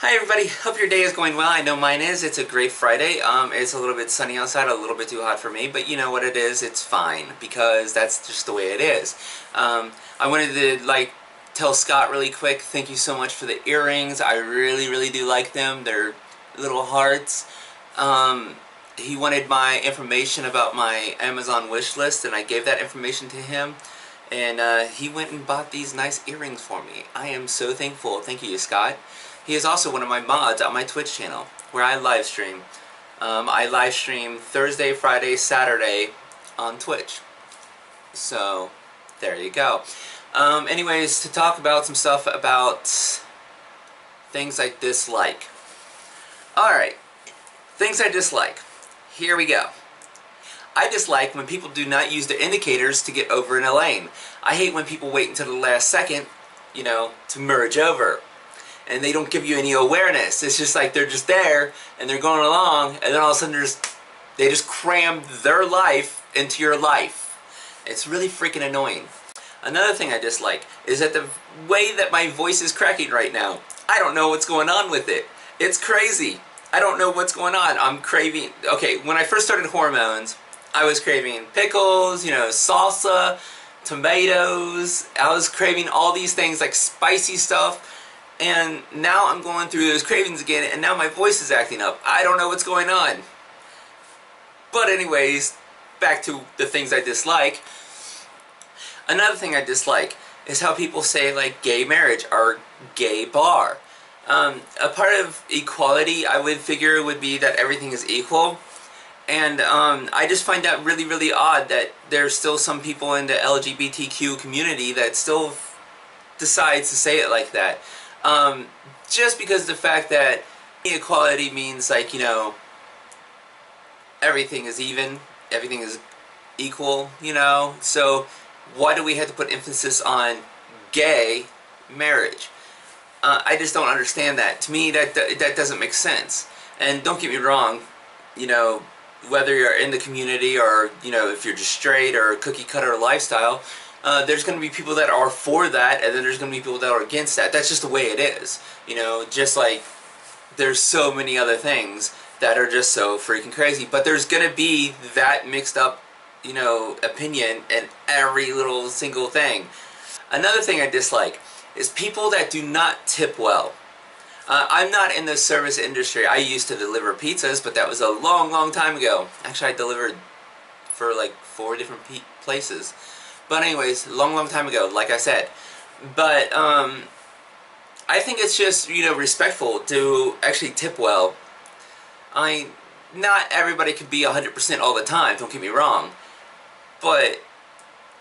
Hi everybody, hope your day is going well. I know mine is. It's a great Friday. It's a little bit sunny outside, a little bit too hot for me, but you know what it is, it's fine, because that's just the way it is. I wanted to, tell Scott really quick, thank you so much for the earrings. I really do like them. They're little hearts. He wanted my information about my Amazon wish list, and I gave that information to him. And he went and bought these nice earrings for me. I am so thankful. Thank you, Scott. He is also one of my mods on my Twitch channel, where I live stream. I live stream Thursday, Friday, Saturday on Twitch. So, there you go. Anyways, to talk about some stuff about things I dislike. Alright, things I dislike. Here we go. I dislike when people do not use the indicators to get over in a lane. I hate when people wait until the last second, to merge over. And they don't give you any awareness. It's just like they're just there, and they're going along, and then all of a sudden they just cram their life into your life. It's really freaking annoying. Another thing I dislike is that the way that my voice is cracking right now. I don't know what's going on with it. It's crazy. I don't know what's going on. I'm craving... Okay, when I first started hormones, I was craving pickles, salsa, tomatoes. I was craving all these things like spicy stuff. And now I'm going through those cravings again, and now my voice is acting up. I don't know what's going on. But anyways, back to the things I dislike. Another thing I dislike is how people say, like, gay marriage or gay bar. A part of equality, I would figure, would be that everything is equal. And I just find that really odd that there's still some people in the LGBTQ community that still decides to say it like that. Just because the fact that equality means, like, everything is even, everything is equal, so why do we have to put emphasis on gay marriage? I just don't understand that. To me, that doesn't make sense. And don't get me wrong, whether you're in the community or, if you're just straight or cookie cutter lifestyle, there's going to be people that are for that, and then there's going to be people that are against that. That's just the way it is. Just like there's so many other things that are just so freaking crazy. But there's going to be that mixed up, opinion in every little single thing. Another thing I dislike is people that do not tip well. I'm not in the service industry. I used to deliver pizzas, but that was a long time ago. Actually, I delivered for like 4 different places. But anyways, long time ago, like I said. But I think it's just, respectful to actually tip well. Not everybody can be 100% all the time, don't get me wrong. But,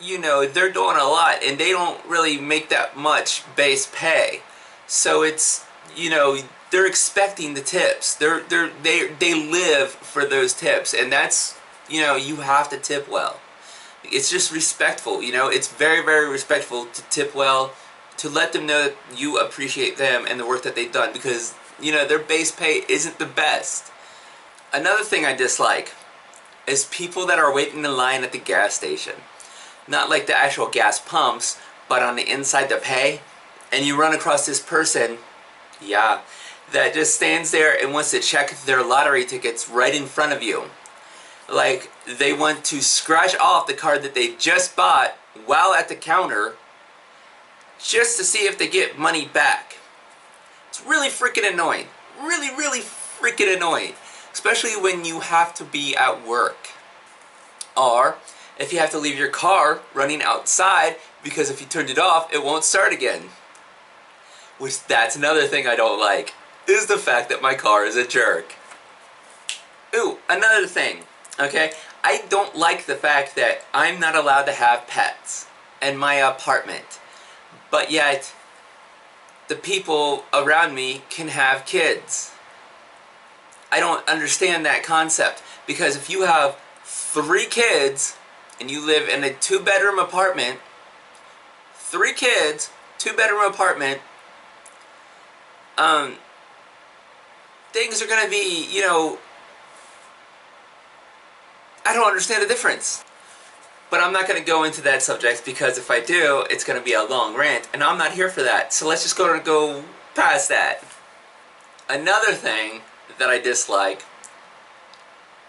they're doing a lot, and they don't really make that much base pay. So it's, they're expecting the tips. They live for those tips, and that's, you have to tip well. It's just respectful, it's very respectful to tip well, to let them know that you appreciate them and the work that they've done, because, their base pay isn't the best. Another thing I dislike is people that are waiting in line at the gas station. Not like the actual gas pumps, but on the inside to pay, and you run across this person, that just stands there and wants to check their lottery tickets right in front of you. Like, they want to scratch off the card that they just bought while at the counter just to see if they get money back. It's really freaking annoying. Really freaking annoying. Especially when you have to be at work. Or if you have to leave your car running outside because if you turned it off, it won't start again. Which, that's another thing I don't like, is the fact that my car is a jerk. Ooh, another thing. Okay, I don't like the fact that I'm not allowed to have pets in my apartment, but yet the people around me can have kids. I don't understand that concept, because if you have 3 kids and you live in a 2-bedroom apartment, 3 kids, 2-bedroom apartment, things are going to be, I don't understand the difference. But I'm not going to go into that subject, because if I do, it's going to be a long rant, and I'm not here for that. So let's just go past that. Another thing that I dislike,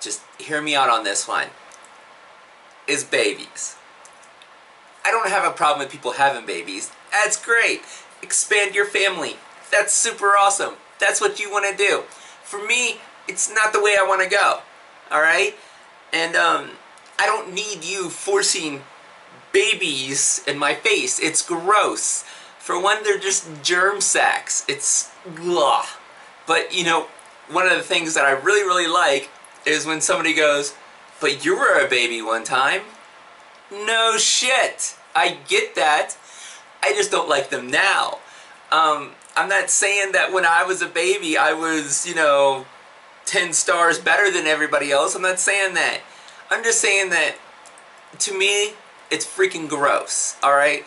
just hear me out on this one, is babies. I don't have a problem with people having babies. That's great. Expand your family. That's super awesome. That's what you want to do. For me, it's not the way I want to go. Alright? And I don't need you forcing babies in my face. It's gross. For one, they're just germ sacks. It's blah. But, you know, one of the things that I really, really like is when somebody goes, but you were a baby one time. No shit. I get that. I just don't like them now. I'm not saying that when I was a baby I was, you know, 10 stars better than everybody else. I'm not saying that. I'm just saying that, to me, it's freaking gross, alright?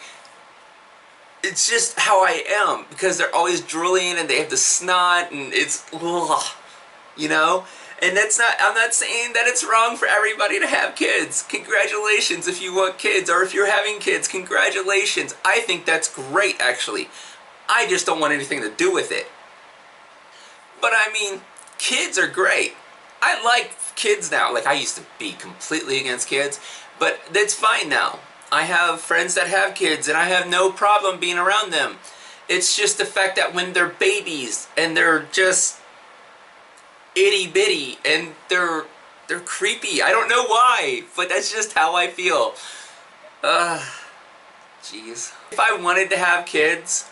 It's just how I am, because they're always drooling and they have the snot and it's, ugh, you know? And that's not, I'm not saying that it's wrong for everybody to have kids. Congratulations if you want kids, or if you're having kids, congratulations. I think that's great, actually. I just don't want anything to do with it. But I mean, kids are great. I like kids now. Like, I used to be completely against kids, but that's fine now. I have friends that have kids, and I have no problem being around them. It's just the fact that when they're babies, and they're just itty bitty, and they're creepy. I don't know why, but that's just how I feel. Jeez. If I wanted to have kids,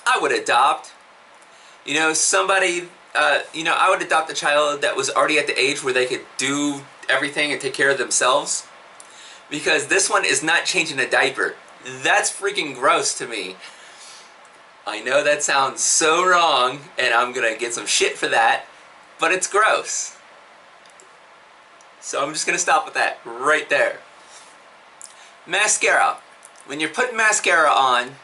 I would adopt. You know, somebody, you know, I would adopt a child that was already at the age where they could do everything and take care of themselves. Because this one is not changing a diaper. That's freaking gross to me. I know that sounds so wrong, and I'm gonna get some shit for that, but it's gross. So I'm just gonna stop with that right there. Mascara. When you're putting mascara on,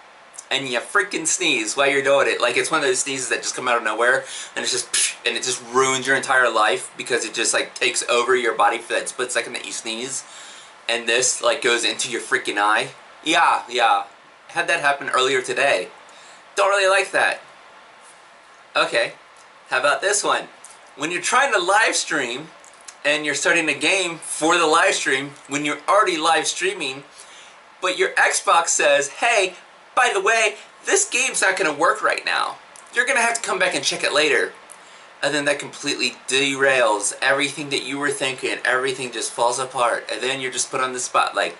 and you freaking sneeze while you're doing it, like it's one of those sneezes that just come out of nowhere, and it's just, and it just ruins your entire life, because it just like takes over your body for that split second that you sneeze, and this like goes into your freaking eye. Yeah. Had that happen earlier today. Don't really like that. Okay, how about this one? When you're trying to live stream, and you're starting a game for the live stream, when you're already live streaming, but your Xbox says, hey, by the way, this game's not going to work right now. You're going to have to come back and check it later. And then that completely derails everything that you were thinking. Everything just falls apart. And then you're just put on the spot like,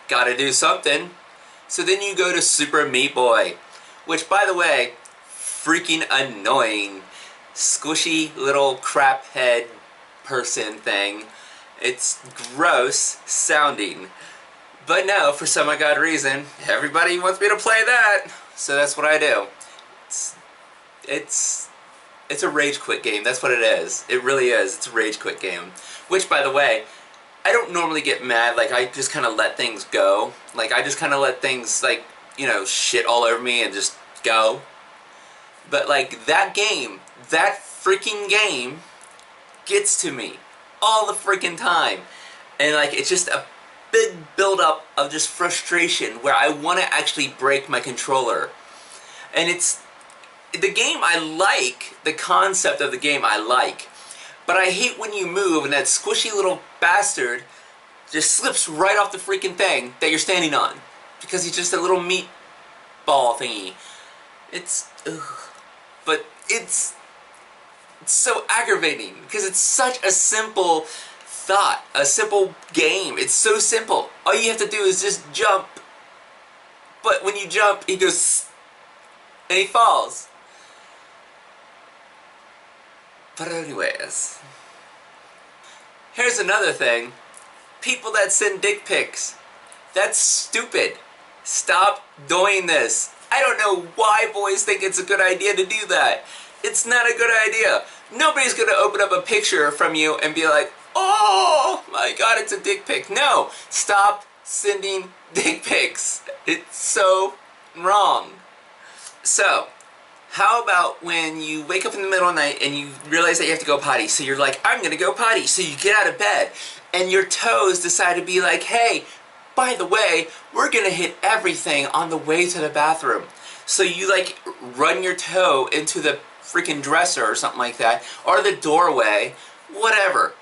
gotta do something. So then you go to Super Meat Boy. Which, by the way, freaking annoying. Squishy little crap head person thing. It's gross sounding. But no, for some odd reason, everybody wants me to play that, so that's what I do. It's a rage quit game, that's what it is. It really is, it's a rage quit game. Which, by the way, I don't normally get mad, like I just kind of let things go. Like I just kind of let things, like, you know, shit all over me and just go. But like that game, that freaking game gets to me all the freaking time. And like it's just a big build-up of just frustration where I want to actually break my controller. And it's the game I like, the concept of the game I like, but I hate when you move and that squishy little bastard just slips right off the freaking thing that you're standing on, because he's just a little meatball thingy. It's but it's so aggravating because it's such a simple thought, a simple game. It's so simple. All you have to do is just jump. But when you jump, he goes and he falls. But anyways, here's another thing. People that send dick pics. That's stupid. Stop doing this. I don't know why boys think it's a good idea to do that. It's not a good idea. Nobody's gonna open up a picture from you and be like, oh my god, it's a dick pic. No, stop sending dick pics. It's so wrong. So, how about when you wake up in the middle of the night and you realize that you have to go potty? So you're like, I'm gonna go potty. So you get out of bed and your toes decide to be like, hey, by the way, we're gonna hit everything on the way to the bathroom. So you like run your toe into the freaking dresser or something like that, or the doorway, whatever.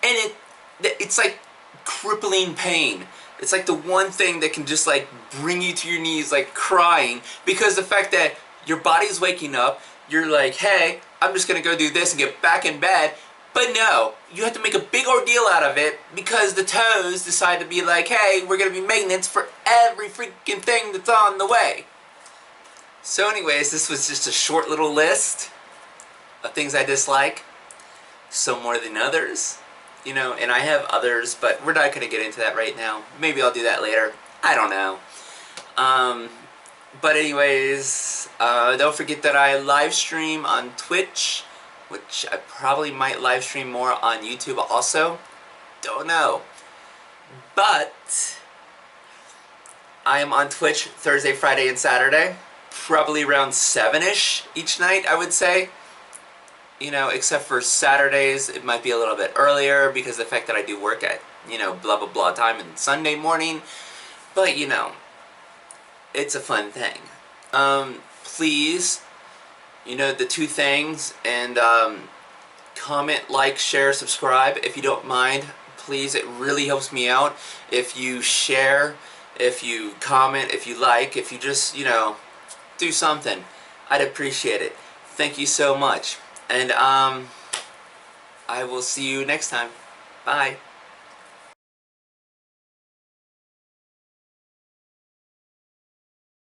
And it's like crippling pain. It's like the one thing that can just like bring you to your knees like crying, because the fact that your body's waking up, you're like, hey, I'm just gonna go do this and get back in bed. But no, you have to make a big ordeal out of it because the toes decide to be like, hey, we're gonna be maintenance for every freaking thing that's on the way. So anyways, this was just a short little list of things I dislike, some more than others. You know, and I have others, but we're not going to get into that right now. Maybe I'll do that later. I don't know. But anyways, don't forget that I live stream on Twitch, which I probably might live stream more on YouTube also. Don't know. But I am on Twitch Thursday, Friday, and Saturday. Probably around 7-ish each night, I would say. You know, except for Saturdays, it might be a little bit earlier because of the fact that I do work at, you know, blah, blah, blah time and Sunday morning. But, you know, it's a fun thing. Please, you know, the two things, and comment, like, share, subscribe if you don't mind. Please, it really helps me out. If you share, if you comment, if you like, if you just, you know, do something, I'd appreciate it. Thank you so much. And I will see you next time. Bye.